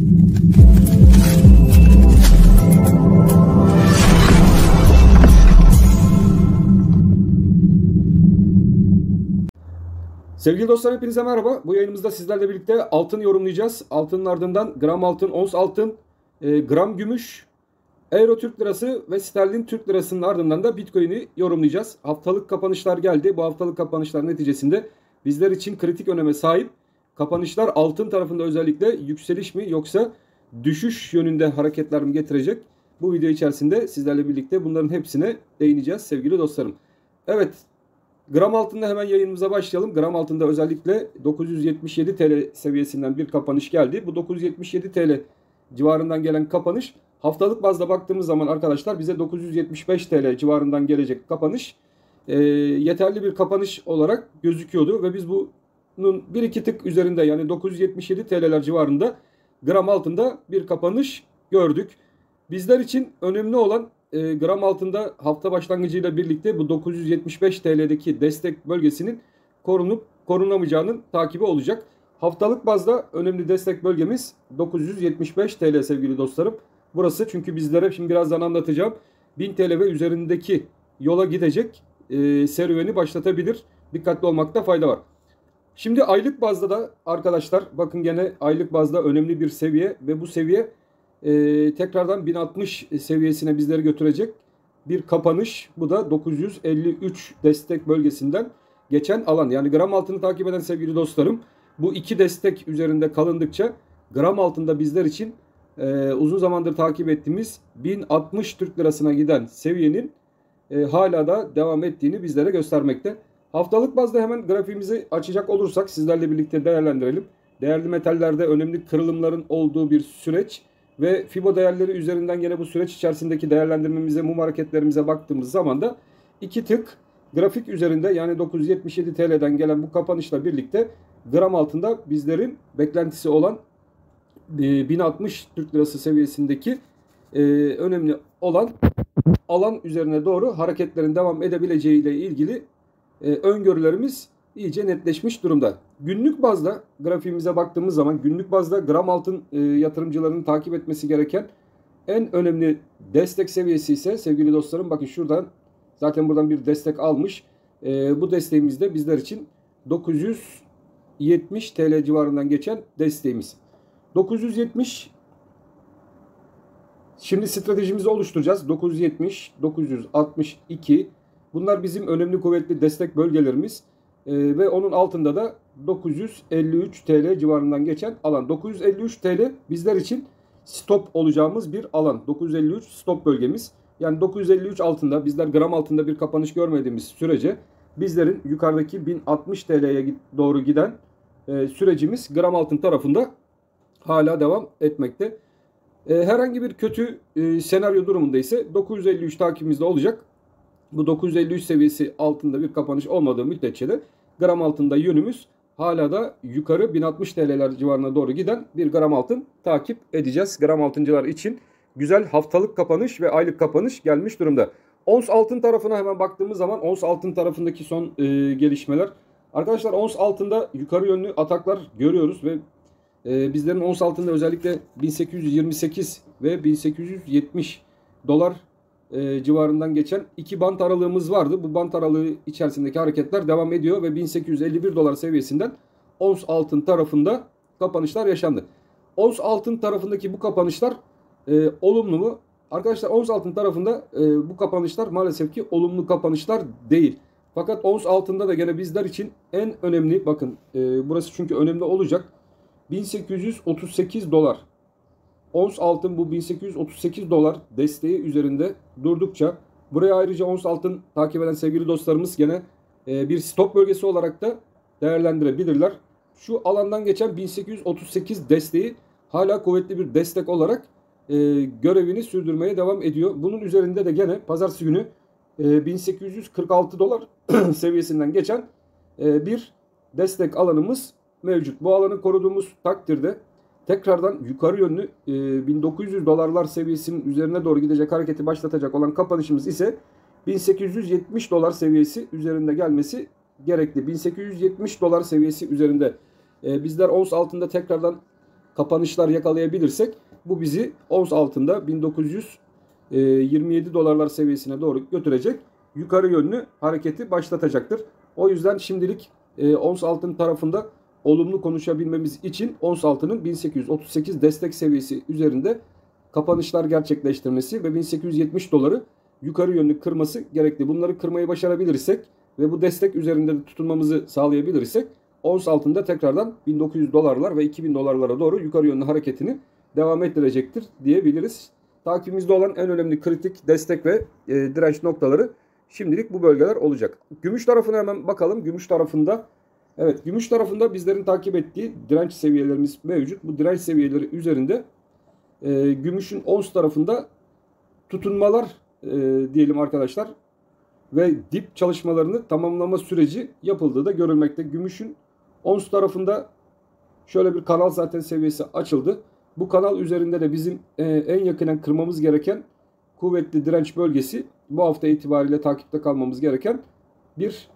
Sevgili dostlar, hepinize merhaba. Bu yayınımızda sizlerle birlikte altın yorumlayacağız. Altının ardından gram altın, ons altın, gram gümüş, euro Türk lirası ve sterlin Türk lirasının ardından da Bitcoin'i yorumlayacağız. Haftalık kapanışlar geldi. Bu haftalık kapanışlar neticesinde bizler için kritik öneme sahip. Kapanışlar altın tarafında özellikle yükseliş mi yoksa düşüş yönünde hareketler mi getirecek? Bu video içerisinde sizlerle birlikte bunların hepsine değineceğiz sevgili dostlarım. Evet. Gram altında hemen yayınımıza başlayalım. Gram altında özellikle 977 TL seviyesinden bir kapanış geldi. Bu 977 TL civarından gelen kapanış haftalık bazda baktığımız zaman arkadaşlar bize 975 TL civarından gelecek kapanış yeterli bir kapanış olarak gözüküyordu. Ve biz bunun bir iki tık üzerinde, yani 977 TL'ler civarında gram altında bir kapanış gördük. Bizler için önemli olan gram altında hafta başlangıcıyla birlikte bu 975 TL'deki destek bölgesinin korunup korunamayacağının takibi olacak. Haftalık bazda önemli destek bölgemiz 975 TL sevgili dostlarım. Burası, çünkü bizlere şimdi birazdan anlatacağım 1000 TL ve üzerindeki yola gidecek serüveni başlatabilir. Dikkatli olmakta fayda var. Şimdi aylık bazda da arkadaşlar bakın, gene aylık bazda önemli bir seviye ve bu seviye tekrardan 1060 seviyesine bizleri götürecek bir kapanış. Bu da 953 destek bölgesinden geçen alan. Yani gram altını takip eden sevgili dostlarım, bu iki destek üzerinde kalındıkça gram altında bizler için uzun zamandır takip ettiğimiz 1060 Türk lirasına giden seviyenin hala da devam ettiğini bizlere göstermekte. Haftalık bazda hemen grafiğimizi açacak olursak sizlerle birlikte değerlendirelim. Değerli metallerde önemli kırılımların olduğu bir süreç ve Fibo değerleri üzerinden gene bu süreç içerisindeki değerlendirmemize, mum hareketlerimize baktığımız zaman da iki tık grafik üzerinde, yani 977 TL'den gelen bu kapanışla birlikte gram altında bizlerin beklentisi olan 1060 Türk lirası seviyesindeki önemli olan alan üzerine doğru hareketlerin devam edebileceği ile ilgili öngörülerimiz iyice netleşmiş durumda. Günlük bazda grafiğimize baktığımız zaman günlük bazda gram altın yatırımcılarının takip etmesi gereken en önemli destek seviyesi ise sevgili dostlarım, bakın şuradan zaten buradan bir destek almış. Bu desteğimiz de bizler için 970 TL civarından geçen desteğimiz. 970. Şimdi stratejimizi oluşturacağız. 970, 962. Bunlar bizim önemli kuvvetli destek bölgelerimiz. Ve onun altında da 953 TL civarından geçen alan. 953 TL bizler için stop olacağımız bir alan. 953 stop bölgemiz. Yani 953 altında bizler gram altında bir kapanış görmediğimiz sürece bizlerin yukarıdaki 1060 TL'ye doğru giden sürecimiz gram altın tarafında hala devam etmekte. Herhangi bir kötü senaryo durumunda ise 953 takibimizde olacak. Bu 953 seviyesi altında bir kapanış olmadığı müddetçe de gram altında yönümüz hala da yukarı 1060 TL'ler civarına doğru giden bir gram altın takip edeceğiz. Gram altıncılar için güzel haftalık kapanış ve aylık kapanış gelmiş durumda. Ons altın tarafına hemen baktığımız zaman ons altın tarafındaki son gelişmeler. Arkadaşlar ons altında yukarı yönlü ataklar görüyoruz ve bizlerin ons altında özellikle 1828 ve 1870 dolar civarından geçen iki bant aralığımız vardı. Bu bant aralığı içerisindeki hareketler devam ediyor ve 1851 dolar seviyesinden ons altın tarafında kapanışlar yaşandı. Ons altın tarafındaki bu kapanışlar olumlu mu? Arkadaşlar ons altın tarafında bu kapanışlar maalesef ki olumlu kapanışlar değil. Fakat ons altında da gene bizler için en önemli, bakın burası çünkü önemli olacak, 1838 dolar. Ons altın bu 1838 dolar desteği üzerinde durdukça, buraya ayrıca ons altın takip eden sevgili dostlarımız gene bir stop bölgesi olarak da değerlendirebilirler. Şu alandan geçen 1838 desteği hala kuvvetli bir destek olarak görevini sürdürmeye devam ediyor. Bunun üzerinde de gene pazartesi günü 1846 dolar seviyesinden geçen bir destek alanımız mevcut. Bu alanı koruduğumuz takdirde tekrardan yukarı yönlü 1900 dolarlar seviyesinin üzerine doğru gidecek hareketi başlatacak olan kapanışımız ise 1870 dolar seviyesi üzerinde gelmesi gerekli. 1870 dolar seviyesi üzerinde bizler ons altında tekrardan kapanışlar yakalayabilirsek bu bizi ons altında 1927 dolarlar seviyesine doğru götürecek. Yukarı yönlü hareketi başlatacaktır. O yüzden şimdilik ons altın tarafında olumlu konuşabilmemiz için ons altının 1838 destek seviyesi üzerinde kapanışlar gerçekleştirmesi ve 1870 doları yukarı yönlü kırması gerekli. Bunları kırmayı başarabilirsek ve bu destek üzerinde de tutunmamızı sağlayabilirsek ons altında tekrardan 1900 dolarlar ve 2000 dolarlara doğru yukarı yönlü hareketini devam ettirecektir diyebiliriz. Takibimizde olan en önemli kritik destek ve direnç noktaları şimdilik bu bölgeler olacak. Gümüş tarafına hemen bakalım. Gümüş tarafında, evet, gümüş tarafında bizlerin takip ettiği direnç seviyelerimiz mevcut. Bu direnç seviyeleri üzerinde gümüşün ons tarafında tutunmalar diyelim arkadaşlar ve dip çalışmalarını tamamlama süreci yapıldığı da görülmekte. Gümüşün ons tarafında şöyle bir kanal zaten seviyesi açıldı. Bu kanal üzerinde de bizim en yakından kırmamız gereken kuvvetli direnç bölgesi, bu hafta itibariyle takipte kalmamız gereken bir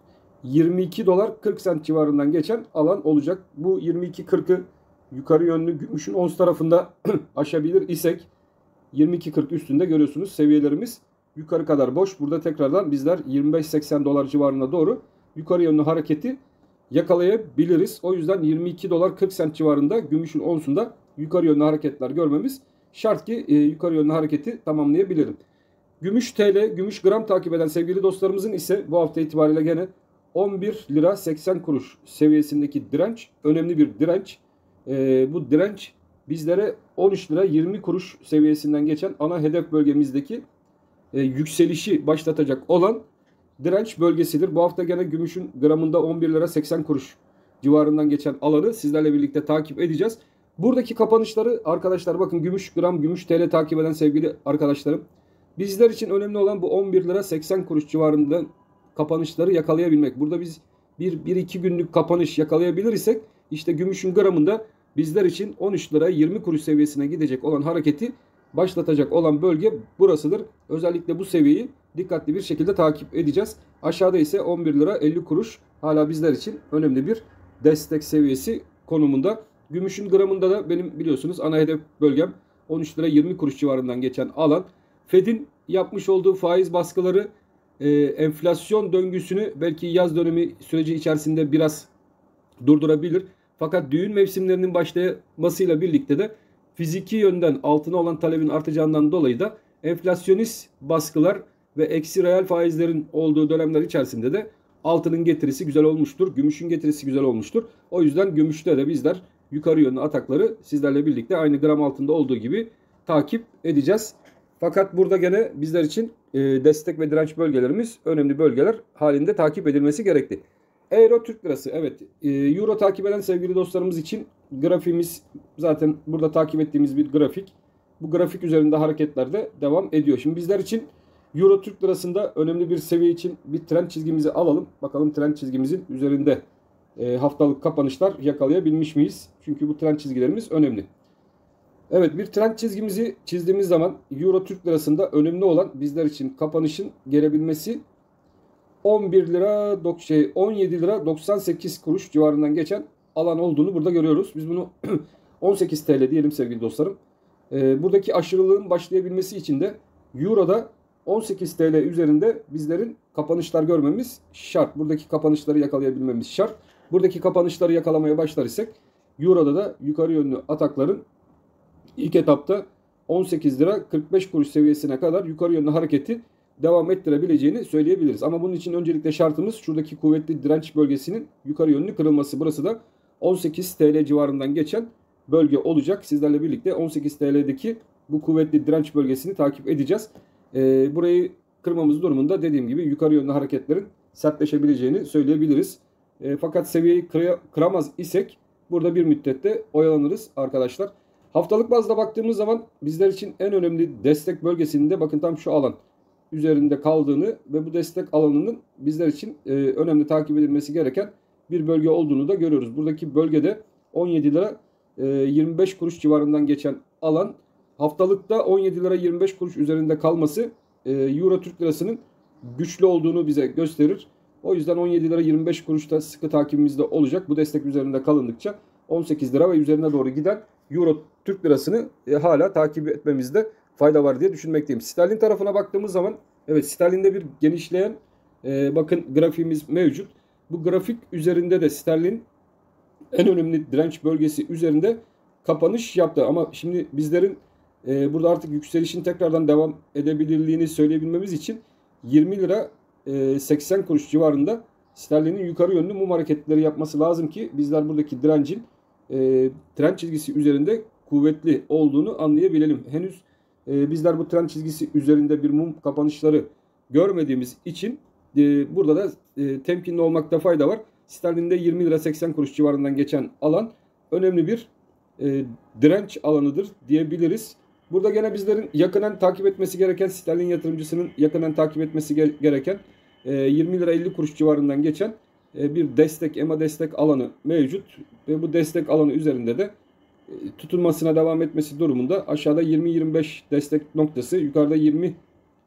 22 dolar 40 sent civarından geçen alan olacak. Bu 22.40'ı yukarı yönlü gümüşün ons tarafında aşabilir isek 22.40 üstünde görüyorsunuz seviyelerimiz yukarı kadar boş. Burada tekrardan bizler 25-80 dolar civarına doğru yukarı yönlü hareketi yakalayabiliriz. O yüzden 22 dolar 40 sent civarında gümüşün onsunda yukarı yönlü hareketler görmemiz şart ki yukarı yönlü hareketi tamamlayabilirim. Gümüş TL, gümüş gram takip eden sevgili dostlarımızın ise bu hafta itibariyle gene 11 lira 80 kuruş seviyesindeki direnç önemli bir direnç. Bu direnç bizlere 13 lira 20 kuruş seviyesinden geçen ana hedef bölgemizdeki yükselişi başlatacak olan direnç bölgesidir. Bu hafta gene gümüşün gramında 11 lira 80 kuruş civarından geçen alanı sizlerle birlikte takip edeceğiz. Buradaki kapanışları arkadaşlar bakın, gümüş gram, gümüş TL takip eden sevgili arkadaşlarım, bizler için önemli olan bu 11 lira 80 kuruş civarında kapanışları yakalayabilmek. Burada biz 1-2 günlük kapanış yakalayabilirsek işte gümüşün gramında bizler için 13 lira 20 kuruş seviyesine gidecek olan hareketi başlatacak olan bölge burasıdır. Özellikle bu seviyeyi dikkatli bir şekilde takip edeceğiz. Aşağıda ise 11 lira 50 kuruş hala bizler için önemli bir destek seviyesi konumunda. Gümüşün gramında da benim biliyorsunuz ana hedef bölgem 13 lira 20 kuruş civarından geçen alan. Fed'in yapmış olduğu faiz baskıları enflasyon döngüsünü belki yaz dönemi süreci içerisinde biraz durdurabilir. Fakat düğün mevsimlerinin başlamasıyla birlikte de fiziki yönden altına olan talebin artacağından dolayı da enflasyonist baskılar ve eksi reel faizlerin olduğu dönemler içerisinde de altının getirisi güzel olmuştur. Gümüşün getirisi güzel olmuştur. O yüzden gümüşte de bizler yukarı yönlü atakları sizlerle birlikte aynı gram altında olduğu gibi takip edeceğiz. Fakat burada gene bizler için destek ve direnç bölgelerimiz önemli bölgeler halinde takip edilmesi gerekli. Euro Türk Lirası, evet, Euro takip eden sevgili dostlarımız için grafiğimiz zaten burada takip ettiğimiz bir grafik. Bu grafik üzerinde hareketler de devam ediyor. Şimdi bizler için Euro Türk Lirası'nda önemli bir seviye için bir trend çizgimizi alalım. Bakalım trend çizgimizin üzerinde haftalık kapanışlar yakalayabilmiş miyiz? Çünkü bu trend çizgilerimiz önemli. Evet, bir trend çizgimizi çizdiğimiz zaman Euro Türk Lirası'nda önemli olan bizler için kapanışın gelebilmesi 17 lira 98 kuruş civarından geçen alan olduğunu burada görüyoruz. Biz bunu 18 TL diyelim sevgili dostlarım. Buradaki aşırılığın başlayabilmesi için de Euro'da 18 TL üzerinde bizlerin kapanışlar görmemiz şart. Buradaki kapanışları yakalayabilmemiz şart. Buradaki kapanışları yakalamaya başlar isek Euro'da da yukarı yönlü atakların ilk etapta 18 lira 45 kuruş seviyesine kadar yukarı yönlü hareketi devam ettirebileceğini söyleyebiliriz. Ama bunun için öncelikle şartımız şuradaki kuvvetli direnç bölgesinin yukarı yönlü kırılması. Burası da 18 TL civarından geçen bölge olacak. Sizlerle birlikte 18 TL'deki bu kuvvetli direnç bölgesini takip edeceğiz. Burayı kırmamız durumunda dediğim gibi yukarı yönlü hareketlerin sertleşebileceğini söyleyebiliriz. Fakat seviyeyi kıramaz isek burada bir müddette oyalanırız arkadaşlar. Haftalık bazda baktığımız zaman bizler için en önemli destek bölgesinde bakın tam şu alan üzerinde kaldığını ve bu destek alanının bizler için önemli takip edilmesi gereken bir bölge olduğunu da görüyoruz. Buradaki bölgede 17 lira 25 kuruş civarından geçen alan, haftalıkta 17 lira 25 kuruş üzerinde kalması Euro Türk Lirası'nın güçlü olduğunu bize gösterir. O yüzden 17 lira 25 kuruşta sıkı takibimizde olacak. Bu destek üzerinde kalındıkça 18 lira ve üzerine doğru giden Euro Türk lirasını hala takip etmemizde fayda var diye düşünmekteyim. Sterlin tarafına baktığımız zaman evet, sterlinde bir genişleyen bakın grafiğimiz mevcut. Bu grafik üzerinde de sterlin en önemli direnç bölgesi üzerinde kapanış yaptı. Ama şimdi bizlerin burada artık yükselişin tekrardan devam edebilirliğini söyleyebilmemiz için 20 lira 80 kuruş civarında sterlinin yukarı yönlü mum hareketleri yapması lazım ki bizler buradaki direncin trend çizgisi üzerinde kuvvetli olduğunu anlayabilelim. Henüz bizler bu trend çizgisi üzerinde bir mum kapanışları görmediğimiz için burada da temkinli olmakta fayda var. Sterlinde 20 lira 80 kuruş civarından geçen alan önemli bir direnç alanıdır diyebiliriz. Burada gene bizlerin yakından takip etmesi gereken, sterlin yatırımcısının yakından takip etmesi gereken 20 lira 50 kuruş civarından geçen bir destek, EMA destek alanı mevcut. Ve bu destek alanı üzerinde de tutunmasına devam etmesi durumunda aşağıda 20-25 destek noktası, yukarıda 20-50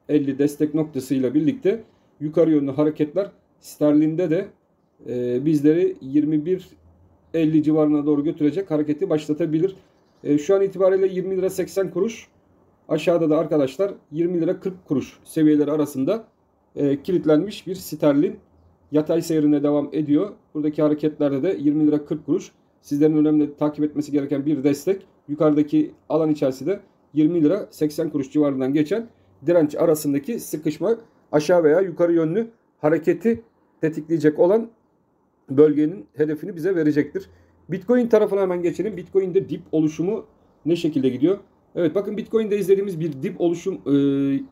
destek noktasıyla birlikte yukarı yönlü hareketler sterlinde de bizleri 21.50 civarına doğru götürecek hareketi başlatabilir. Şu an itibariyle 20 lira 80 kuruş. Aşağıda da arkadaşlar 20 lira 40 kuruş seviyeleri arasında kilitlenmiş bir sterlin yatay seyrine devam ediyor. Buradaki hareketlerde de 20 lira 40 kuruş. Sizlerin önemli takip etmesi gereken bir destek. Yukarıdaki alan içerisinde 20 lira 80 kuruş civarından geçen direnç arasındaki sıkışma, aşağı veya yukarı yönlü hareketi tetikleyecek olan bölgenin hedefini bize verecektir. Bitcoin tarafına hemen geçelim. Bitcoin'de dip oluşumu ne şekilde gidiyor? Evet, bakın Bitcoin'de izlediğimiz bir dip oluşum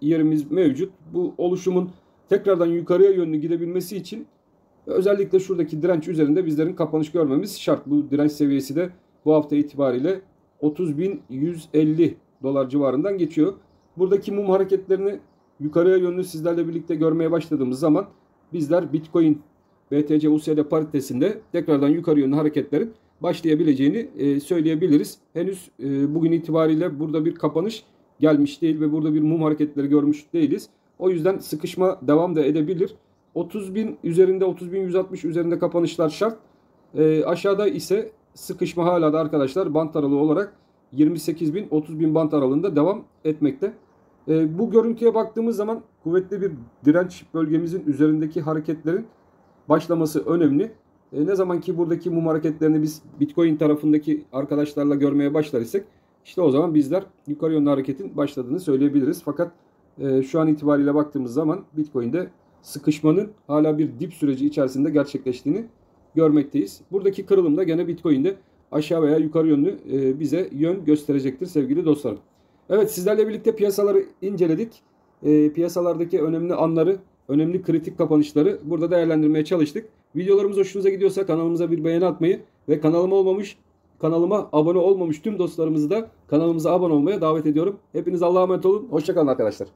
yerimiz mevcut. Bu oluşumun tekrardan yukarıya yönlü gidebilmesi için özellikle şuradaki direnç üzerinde bizlerin kapanış görmemiz şart. Bu direnç seviyesi de bu hafta itibariyle 30.150 dolar civarından geçiyor. Buradaki mum hareketlerini yukarıya yönlü sizlerle birlikte görmeye başladığımız zaman bizler Bitcoin BTC USD paritesinde tekrardan yukarı yönlü hareketlerin başlayabileceğini söyleyebiliriz. Henüz bugün itibariyle burada bir kapanış gelmiş değil ve burada bir mum hareketleri görmüş değiliz. O yüzden sıkışma devam da edebilir. 30.000 üzerinde, 30.160 üzerinde kapanışlar şart. Aşağıda ise sıkışma hala da arkadaşlar bant aralığı olarak 28.000 30.000 bant aralığında devam etmekte. Bu görüntüye baktığımız zaman kuvvetli bir direnç bölgemizin üzerindeki hareketlerin başlaması önemli. Ne zaman ki buradaki mum hareketlerini biz Bitcoin tarafındaki arkadaşlarla görmeye başlar isek işte o zaman bizler yukarı yönlü hareketin başladığını söyleyebiliriz. Fakat şu an itibariyle baktığımız zaman Bitcoin'de sıkışmanın hala bir dip süreci içerisinde gerçekleştiğini görmekteyiz. Buradaki kırılım da gene Bitcoin'de aşağı veya yukarı yönlü bize yön gösterecektir sevgili dostlarım. Evet, sizlerle birlikte piyasaları inceledik. Piyasalardaki önemli anları, önemli kritik kapanışları burada değerlendirmeye çalıştık. Videolarımız hoşunuza gidiyorsa kanalımıza bir beğeni atmayı ve kanalıma abone olmamış tüm dostlarımızı da kanalımıza abone olmaya davet ediyorum. Hepiniz Allah'a emanet olun. Hoşça kalın arkadaşlar.